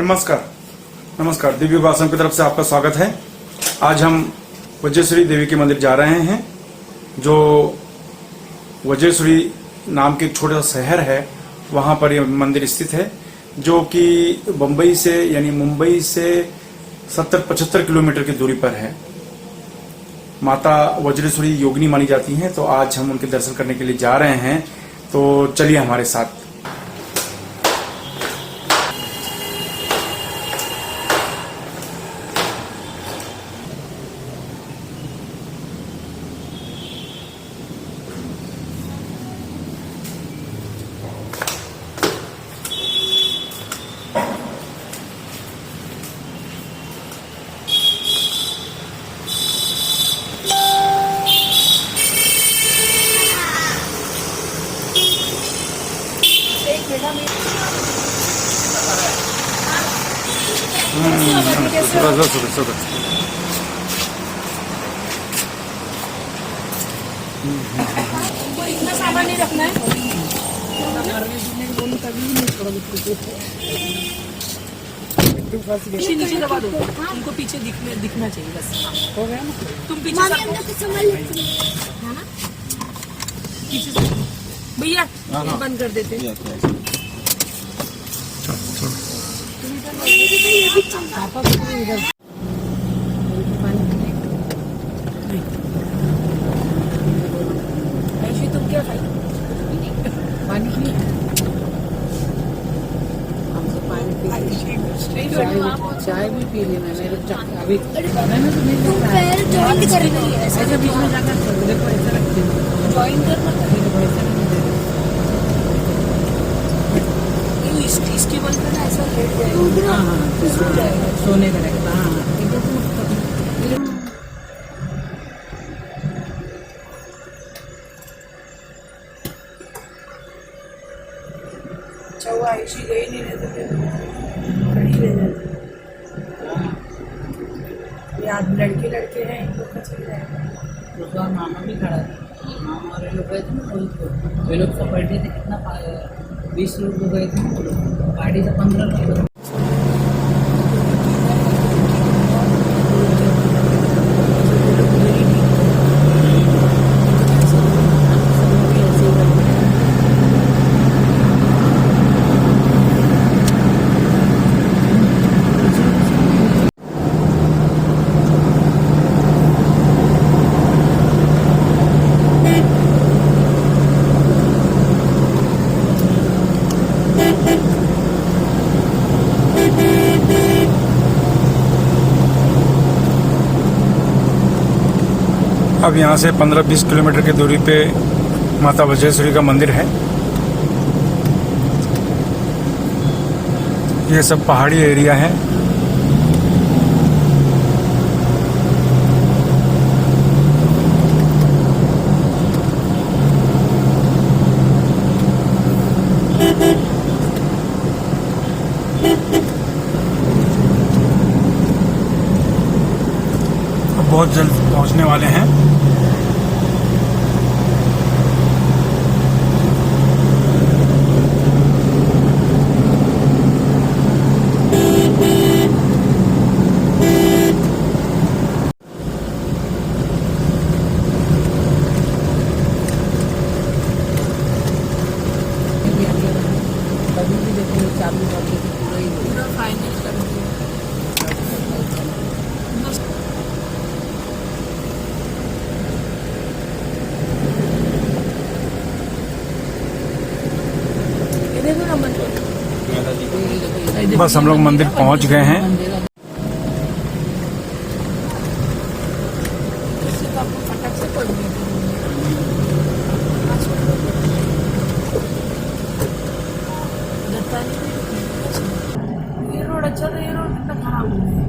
नमस्कार नमस्कार। दिव्य उपासना की तरफ से आपका स्वागत है। आज हम वज्रेश्वरी देवी के मंदिर जा रहे हैं, जो वज्रेश्वरी नाम के एक छोटा सा शहर है, वहां पर यह मंदिर स्थित है, जो कि बम्बई से यानी मुंबई से 70-75 किलोमीटर की दूरी पर है। माता वज्रेश्वरी योगिनी मानी जाती हैं, तो आज हम उनके दर्शन करने के लिए जा रहे हैं। तो चलिए हमारे साथ। इतना सामान नहीं रखना है। पीछे नीचे दबा दो, उनको पीछे दिखना चाहिए बस। हो गया ना, तुम पीछे पीछे भैया बंद कर देते। तुम क्या खाई? पानी पी। हमसे पानी पी, चाय भी पी लेना। मेरे अभी मैंने तो नहीं जॉइन कर रही है, ऐसा बीच में जाकर देखो ऐसा रखती हूँ। जॉइन कर मत इसके बल पे ना ऐसा लेट जाएगा। हाँ सोने का रहेगा। हाँ अच्छा हुआ आयुषी गई नहीं, रहते थे खड़ी रह जाती। याद लड़के हैं, इन लोग का चल जाएगा। उस बार मामा भी खड़ा था, मामा और ये लोग गए थे ना, वे लोग सब बैठे थे। कितना 20 लोग गए थे, गाड़ी से 15 लोग। अब यहाँ से 15-20 किलोमीटर की दूरी पे माता वज्रेश्वरी का मंदिर है। ये सब पहाड़ी एरिया है। बहुत जल्द पहुंचने वाले हैं। पूरा फाइनल कर दिया। बस हम लोग मंदिर पहुंच गए हैं। ये रोड अच्छा था, ये रोड कितना खराब हो गया।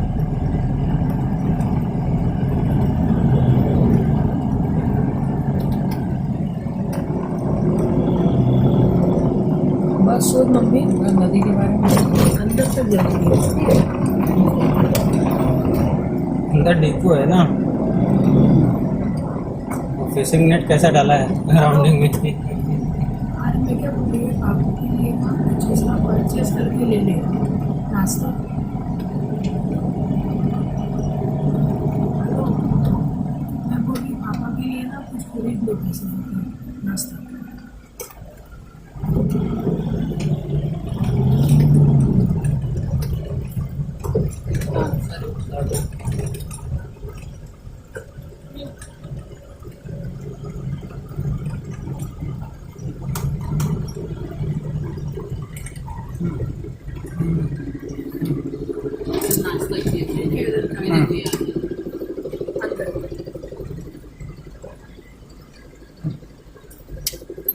बस सोच मम्मी नदी के बारे में, अंदर तक जाएंगे। अंदर डिपो है ना, फिशिंग नेट कैसा डाला है राउंडिंग में। आज मैं क्या बोल रही हूँ, आपके लिए परचेस करके ले लें। नाश्ता मैं बोली पापा के लिए ना कुछ खरीद लो पैसे नाश्ता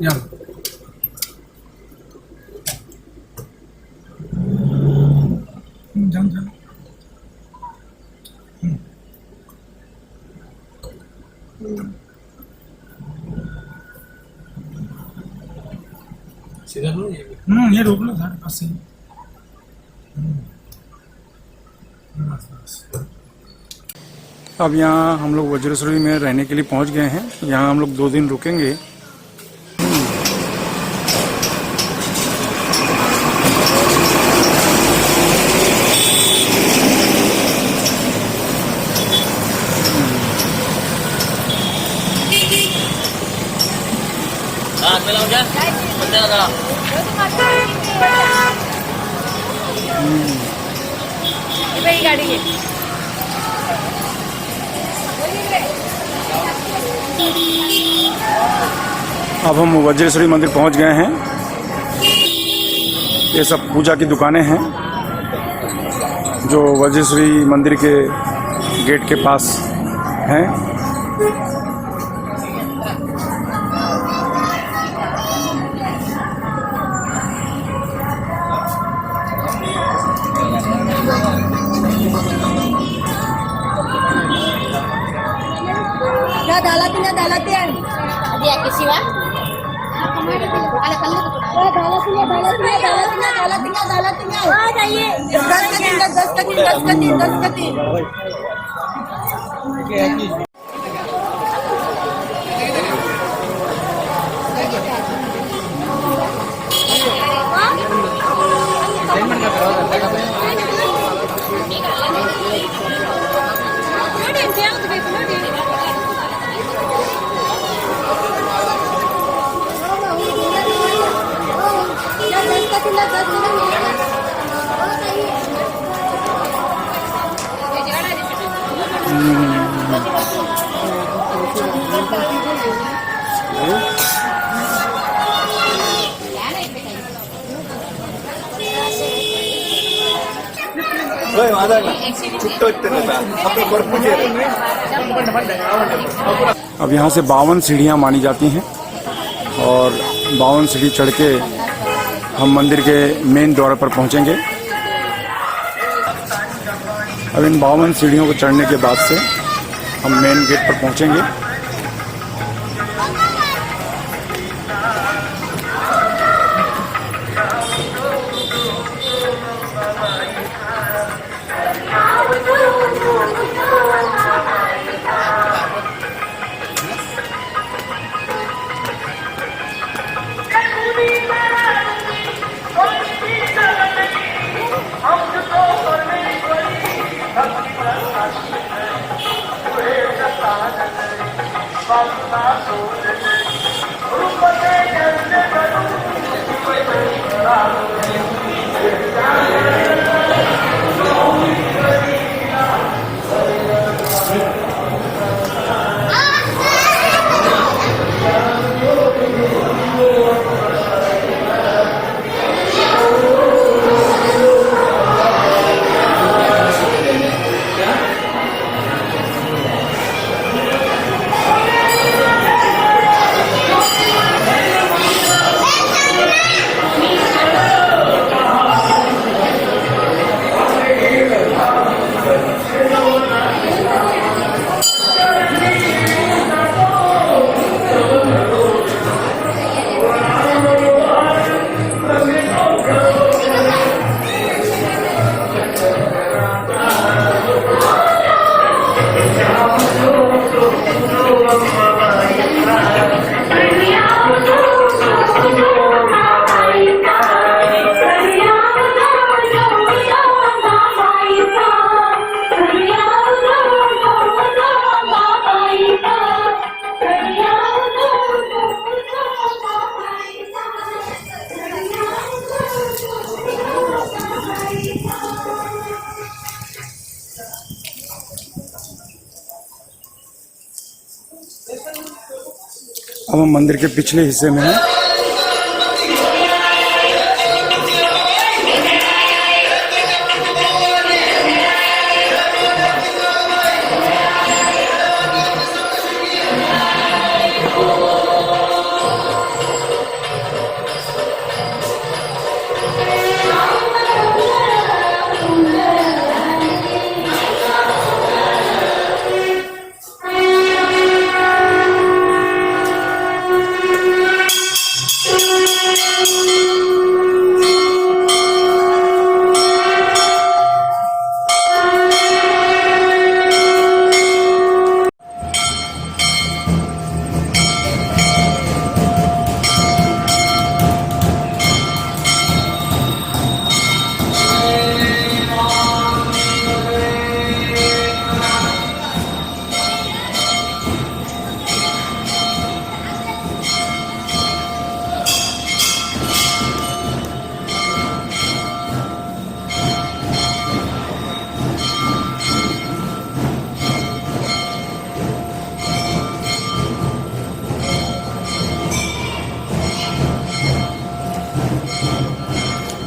जाओ जाओ जाओ सीधा लो ये ये रोक लो साढ़े पास से अब यहाँ हम लोग वज्रेश्वरी में रहने के लिए पहुँच गए हैं। यहाँ हम लोग 2 दिन रुकेंगे। गाड़ी है अब हम वज्रेश्वरी मंदिर पहुंच गए हैं। ये सब पूजा की दुकानें हैं जो वज्रेश्वरी मंदिर के गेट के पास हैं। Dalatian. Dia ke siwa? Ada kalau Dalatian. Ah, जाइए. 10 कटी. अब यहाँ से 52 सीढ़ियाँ मानी जाती हैं और 52 सीढ़ी चढ़ के हम मंदिर के मेन द्वार पर पहुँचेंगे। अब इन 52 सीढ़ियों को चढ़ने के बाद से हम मेन गेट पर पहुँचेंगे। मंदिर के पिछले हिस्से में हैं।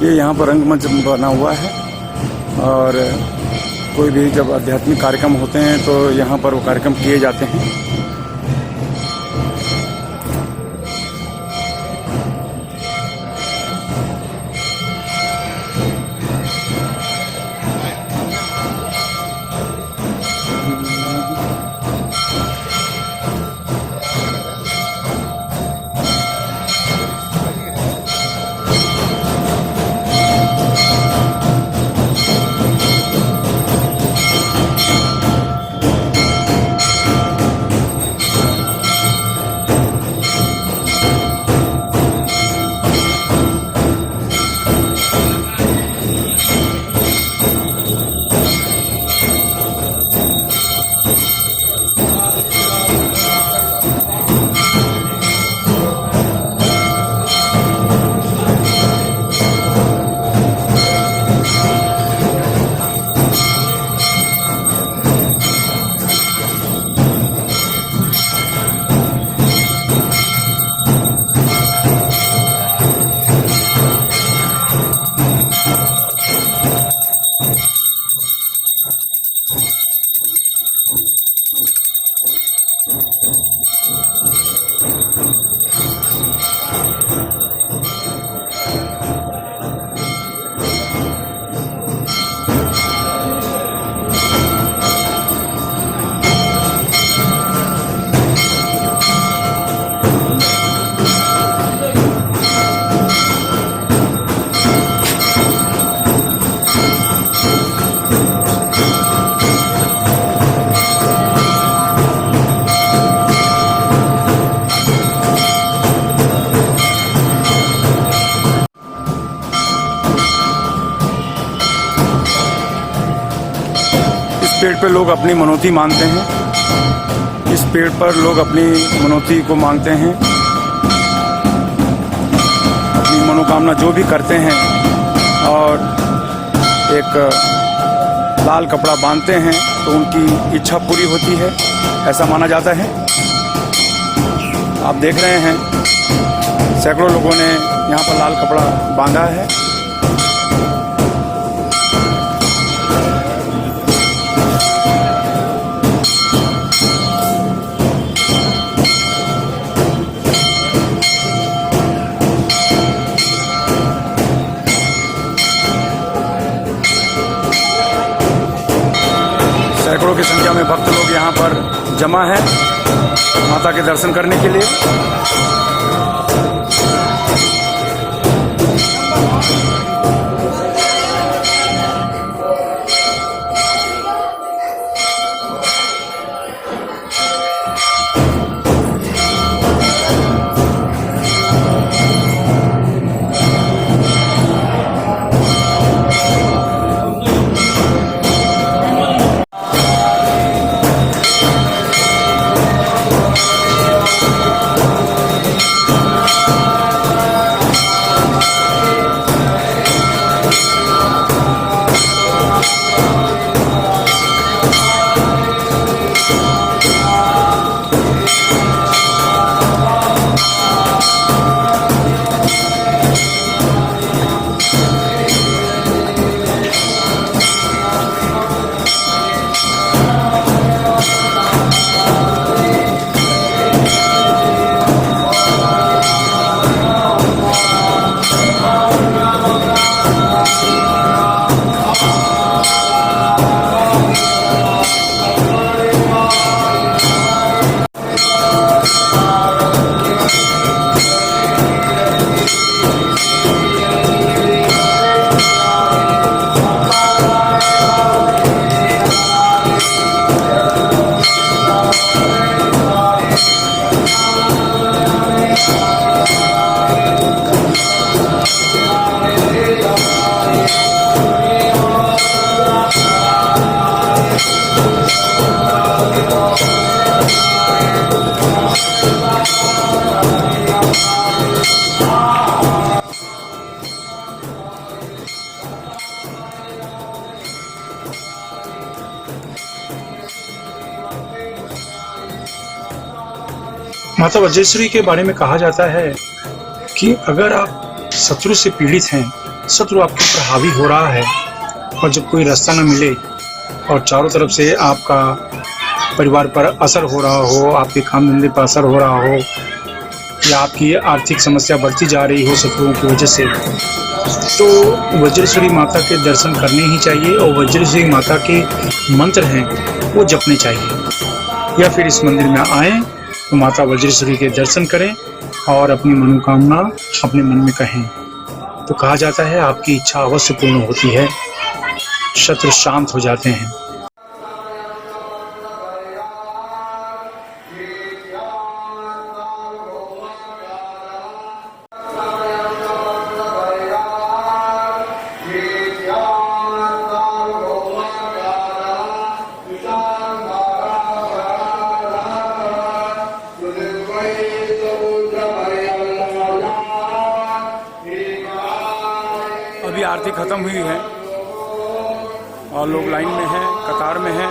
ये यहाँ पर रंगमंच बना हुआ है और कोई भी जब आध्यात्मिक कार्यक्रम होते हैं तो यहाँ पर वो कार्यक्रम किए जाते हैं। पेड़ पे लोग अपनी मनौती मांगते हैं। इस पेड़ पर लोग अपनी मनौती को मांगते हैं, अपनी मनोकामना जो भी करते हैं और एक लाल कपड़ा बांधते हैं तो उनकी इच्छा पूरी होती है, ऐसा माना जाता है। आप देख रहे हैं सैकड़ों लोगों ने यहाँ पर लाल कपड़ा बांधा है। सैकड़ों की संख्या में भक्त लोग यहाँ पर जमा हैं माता के दर्शन करने के लिए। माता वज्रेश्वरी के बारे में कहा जाता है कि अगर आप शत्रु से पीड़ित हैं, शत्रु आपके ऊपर हावी हो रहा है और जब कोई रास्ता न मिले और चारों तरफ से आपका परिवार पर असर हो रहा हो, आपके काम धंधे पर असर हो रहा हो या आपकी आर्थिक समस्या बढ़ती जा रही हो शत्रुओं की वजह से, तो वज्रेश्वरी माता के दर्शन करने ही चाहिए और वज्रेश्वरी माता के मंत्र हैं वो जपने चाहिए। या फिर इस मंदिर में आएँ तो माता वज्रेश्वरी के दर्शन करें और अपनी मनोकामना अपने मन में कहें, तो कहा जाता है आपकी इच्छा अवश्य पूर्ण होती है, शत्रु शांत हो जाते हैं। अभी आरती खत्म हुई है और लोग लाइन में हैं, कतार में हैं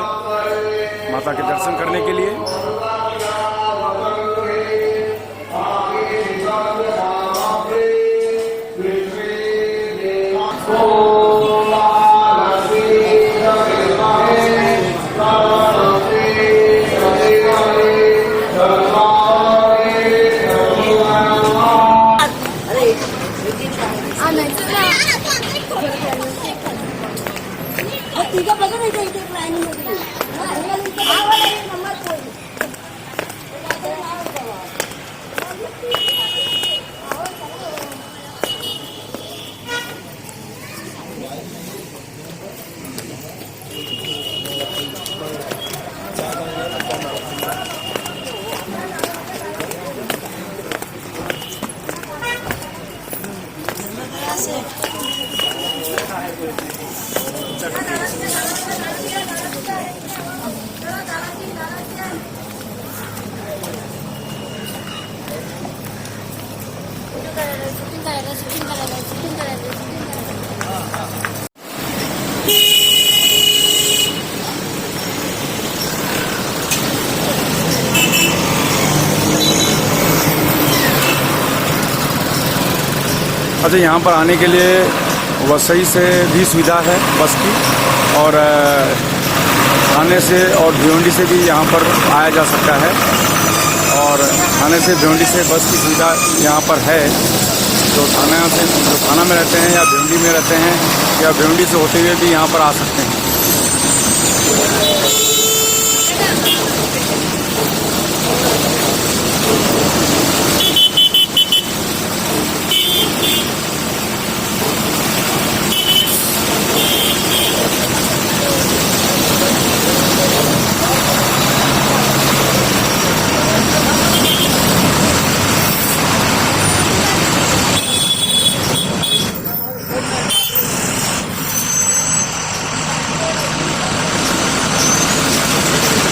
माता के दर्शन करने के लिए। अच्छा, यहाँ पर आने के लिए वसई से भी सुविधा है बस की, और थाने से और भिवंडी से भी यहाँ पर आया जा सकता है। और थाने से भिवंडी से बस की सुविधा यहाँ पर है। जो थाना में रहते हैं या भिवंडी में रहते हैं या भिवंडी से होते हुए भी यहाँ पर आ सकते हैं।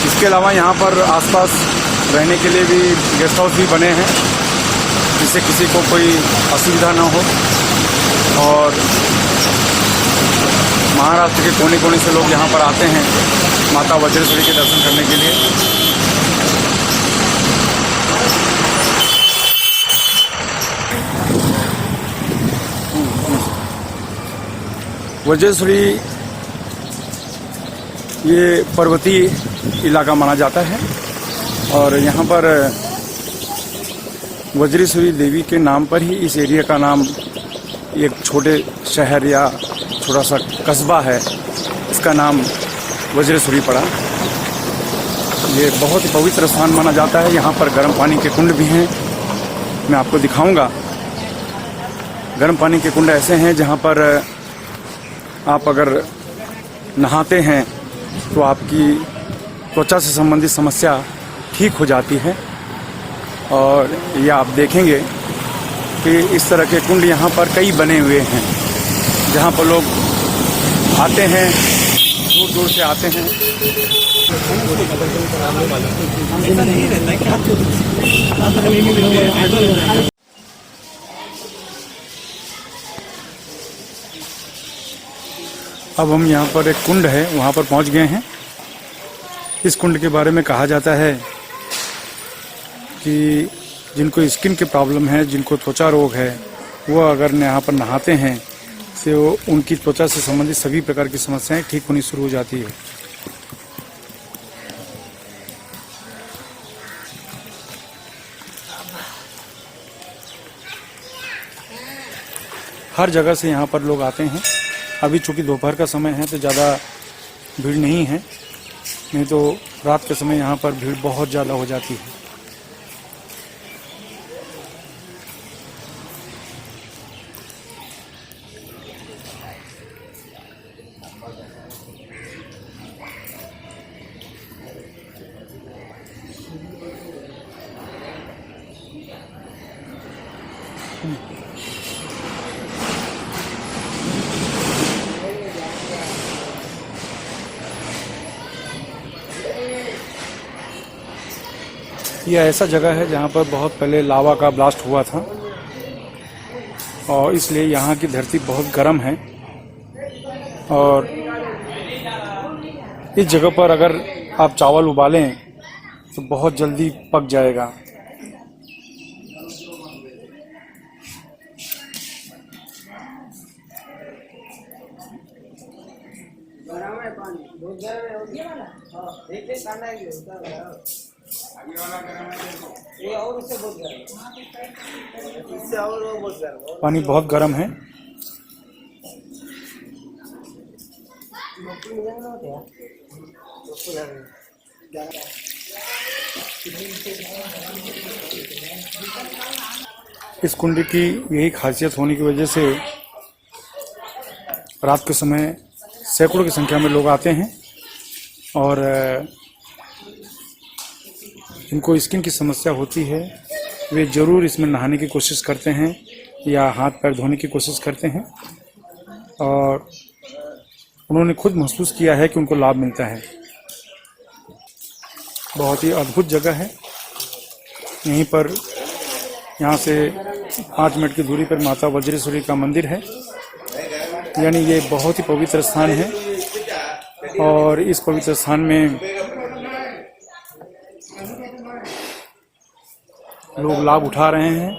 इसके अलावा यहाँ पर आसपास रहने के लिए भी गेस्ट हाउस भी बने हैं, जिससे किसी को कोई असुविधा ना हो। और महाराष्ट्र के कोने कोने से लोग यहाँ पर आते हैं माता वज्रेश्वरी के दर्शन करने के लिए। वज्रेश्वरी ये पर्वतीय इलाका माना जाता है और यहाँ पर वज्रेश्वरी देवी के नाम पर ही इस एरिया का नाम, एक छोटे शहर या छोटा सा कस्बा है, इसका नाम वज्रेश्वरी पड़ा। ये बहुत ही पवित्र स्थान माना जाता है। यहाँ पर गर्म पानी के कुंड भी हैं, मैं आपको दिखाऊंगा। गर्म पानी के कुंड ऐसे हैं जहाँ पर आप अगर नहाते हैं तो आपकी त्वचा से संबंधित समस्या ठीक हो जाती है। और ये आप देखेंगे कि इस तरह के कुंड यहाँ पर कई बने हुए हैं, जहाँ पर लोग आते हैं, दूर दूर से आते हैं। अब हम यहाँ पर एक कुंड है वहाँ पर पहुँच गए हैं। इस कुंड के बारे में कहा जाता है कि जिनको स्किन की प्रॉब्लम है, जिनको त्वचा रोग है, वो अगर यहाँ पर नहाते हैं तो उनकी त्वचा से संबंधित सभी प्रकार की समस्याएं ठीक होनी शुरू हो जाती है। हर जगह से यहाँ पर लोग आते हैं। अभी चूंकि दोपहर का समय है तो ज़्यादा भीड़ नहीं है, नहीं तो रात के समय यहाँ पर भीड़ बहुत ज़्यादा हो जाती है। यह ऐसा जगह है जहाँ पर बहुत पहले लावा का ब्लास्ट हुआ था और इसलिए यहाँ की धरती बहुत गर्म है। और इस जगह पर अगर आप चावल उबालें तो बहुत जल्दी पक जाएगा। पानी बहुत गर्म है। इस कुंड की यही खासियत होने की वजह से रात के समय सैकड़ों की संख्या में लोग आते हैं और जिनको स्किन की समस्या होती है वे ज़रूर इसमें नहाने की कोशिश करते हैं या हाथ पैर धोने की कोशिश करते हैं और उन्होंने खुद महसूस किया है कि उनको लाभ मिलता है। बहुत ही अद्भुत जगह है। यहीं पर यहाँ से 5 मिनट की दूरी पर माता वज्रेश्वरी का मंदिर है, यानी ये बहुत ही पवित्र स्थान है और इस पवित्र स्थान में लोग लाभ उठा रहे हैं।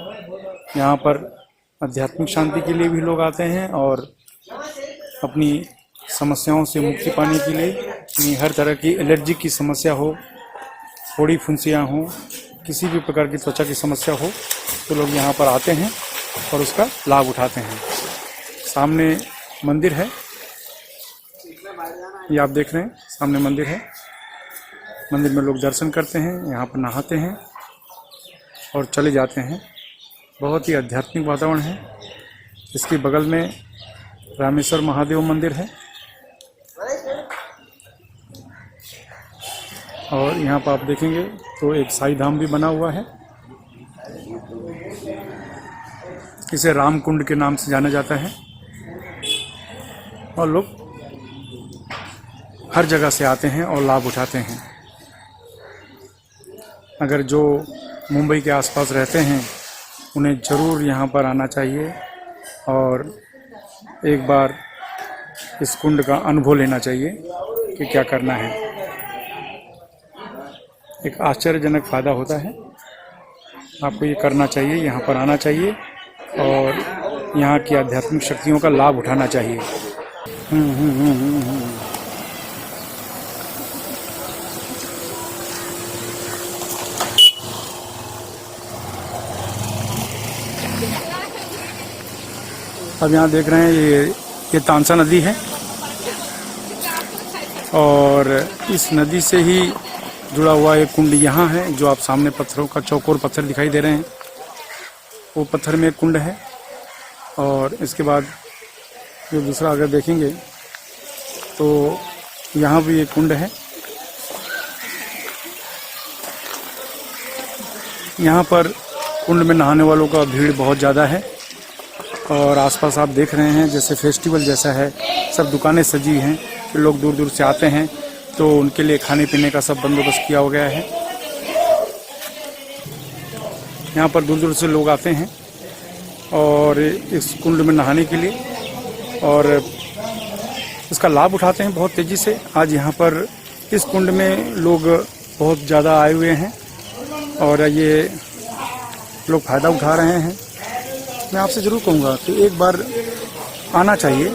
यहाँ पर आध्यात्मिक शांति के लिए भी लोग आते हैं और अपनी समस्याओं से मुक्ति पाने के लिए, यानी हर तरह की एलर्जी की समस्या हो, फोड़ी फुंसियाँ हो, किसी भी प्रकार की त्वचा की समस्या हो तो लोग यहाँ पर आते हैं और उसका लाभ उठाते हैं। सामने मंदिर है, ये आप देख रहे हैं, सामने मंदिर है। मंदिर में लोग दर्शन करते हैं, यहाँ पर नहाते हैं और चले जाते हैं। बहुत ही आध्यात्मिक वातावरण है। इसके बगल में रामेश्वर महादेव मंदिर है और यहाँ पर आप देखेंगे तो एक साई धाम भी बना हुआ है। इसे राम कुंड के नाम से जाना जाता है और लोग हर जगह से आते हैं और लाभ उठाते हैं। अगर जो मुंबई के आसपास रहते हैं उन्हें ज़रूर यहाँ पर आना चाहिए और एक बार इस कुंड का अनुभव लेना चाहिए कि क्या करना है। एक आश्चर्यजनक फ़ायदा होता है। आपको ये करना चाहिए, यहाँ पर आना चाहिए और यहाँ की आध्यात्मिक शक्तियों का लाभ उठाना चाहिए। अब यहाँ देख रहे हैं ये तानसा नदी है और इस नदी से ही जुड़ा हुआ एक कुंड यहाँ है। जो आप सामने पत्थरों का चौकोर पत्थर दिखाई दे रहे हैं, वो पत्थर में एक कुंड है। और इसके बाद जो दूसरा अगर देखेंगे तो यहाँ भी एक कुंड है। यहाँ पर कुंड में नहाने वालों का भीड़ बहुत ज़्यादा है और आसपास आप देख रहे हैं जैसे फेस्टिवल जैसा है, सब दुकानें सजी हैं। तो लोग दूर दूर से आते हैं तो उनके लिए खाने पीने का सब बंदोबस्त किया हो गया है। यहाँ पर दूर दूर से लोग आते हैं और इस कुंड में नहाने के लिए और इसका लाभ उठाते हैं बहुत तेज़ी से। आज यहाँ पर इस कुंड में लोग बहुत ज़्यादा आए हुए हैं और ये लोग फ़ायदा उठा रहे हैं। मैं आपसे ज़रूर कहूँगा कि एक बार आना चाहिए,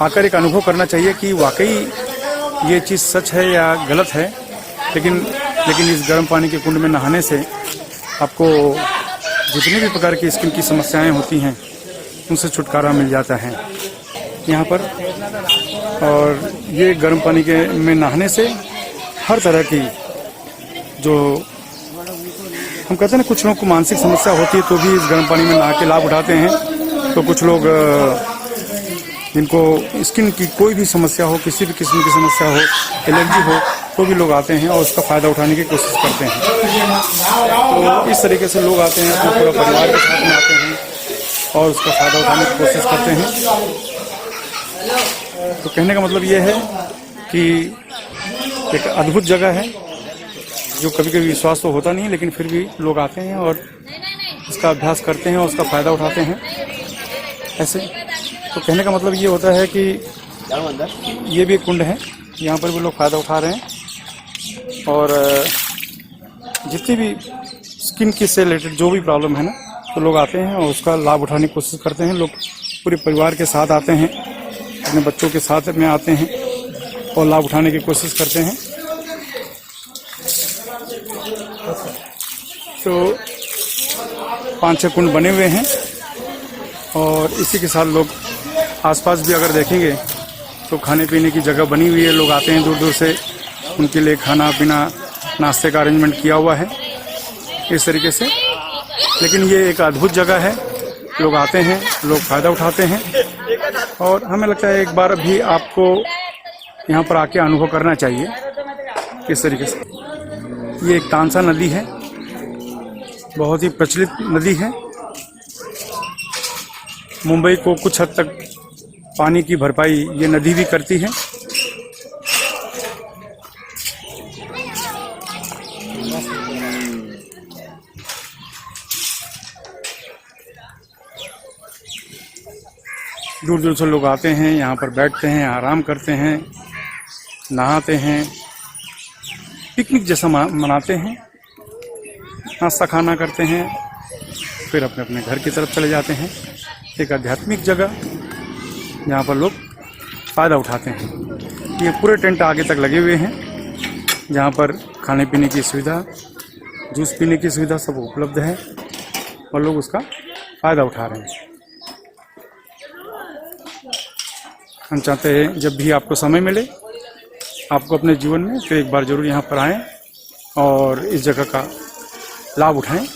आकर एक अनुभव करना चाहिए कि वाकई ये चीज़ सच है या गलत है। लेकिन इस गर्म पानी के कुंड में नहाने से आपको जितनी भी प्रकार की स्किन की समस्याएं होती हैं उनसे छुटकारा मिल जाता है यहाँ पर। और ये गर्म पानी में नहाने से हर तरह की जो हम कहते हैं ना, कुछ लोगों को मानसिक समस्या होती है तो भी इस गर्म पानी में नहा के लाभ उठाते हैं। तो कुछ लोग जिनको स्किन की कोई भी समस्या हो, किसी भी किस्म की समस्या हो, एलर्जी हो, तो भी लोग आते हैं और उसका फ़ायदा उठाने की कोशिश करते हैं। तो इस तरीके से लोग आते हैं, अपने पूरा परिवार के साथ में आते हैं और उसका फ़ायदा उठाने की कोशिश करते हैं। तो कहने का मतलब ये है कि एक अद्भुत जगह है जो कभी कभी विश्वास तो होता नहीं, लेकिन फिर भी लोग आते हैं और इसका अभ्यास करते हैं और उसका फ़ायदा उठाते हैं ऐसे। तो कहने का मतलब ये होता है कि ये भी एक कुंड है, यहाँ पर भी लोग फ़ायदा उठा रहे हैं और जितनी भी स्किन की से रिलेटेड जो भी प्रॉब्लम है ना, तो लोग आते हैं और उसका लाभ उठाने की कोशिश करते हैं। लोग पूरे परिवार के साथ आते हैं, अपने बच्चों के साथ में आते हैं और लाभ उठाने की कोशिश करते हैं। तो 5-6 कुंड बने हुए हैं और इसी के साथ लोग आसपास भी अगर देखेंगे तो खाने पीने की जगह बनी हुई है। लोग आते हैं दूर दूर से, उनके लिए खाना पीना नाश्ते का अरेंजमेंट किया हुआ है इस तरीके से। लेकिन ये एक अद्भुत जगह है, लोग आते हैं, लोग फ़ायदा उठाते हैं और हमें लगता है एक बार भी आपको यहाँ पर आके अनुभव करना चाहिए इस तरीके से। ये एक तानसा नदी है, बहुत ही प्रचलित नदी है। मुंबई को कुछ हद तक पानी की भरपाई ये नदी भी करती है। दूर दूर से लोग आते हैं, यहाँ पर बैठते हैं, आराम करते हैं, नहाते हैं, पिकनिक जैसा मनाते हैं, नाश्ता खाना करते हैं, फिर अपने अपने घर की तरफ चले जाते हैं। एक आध्यात्मिक जगह जहाँ पर लोग फ़ायदा उठाते हैं। ये पूरे टेंट आगे तक लगे हुए हैं जहाँ पर खाने पीने की सुविधा, जूस पीने की सुविधा सब उपलब्ध है और लोग उसका फ़ायदा उठा रहे हैं। हम चाहते हैं जब भी आपको समय मिले, आपको अपने जीवन में, तो एक बार ज़रूर यहाँ पर आएँ और इस जगह का लाभ उठाएं।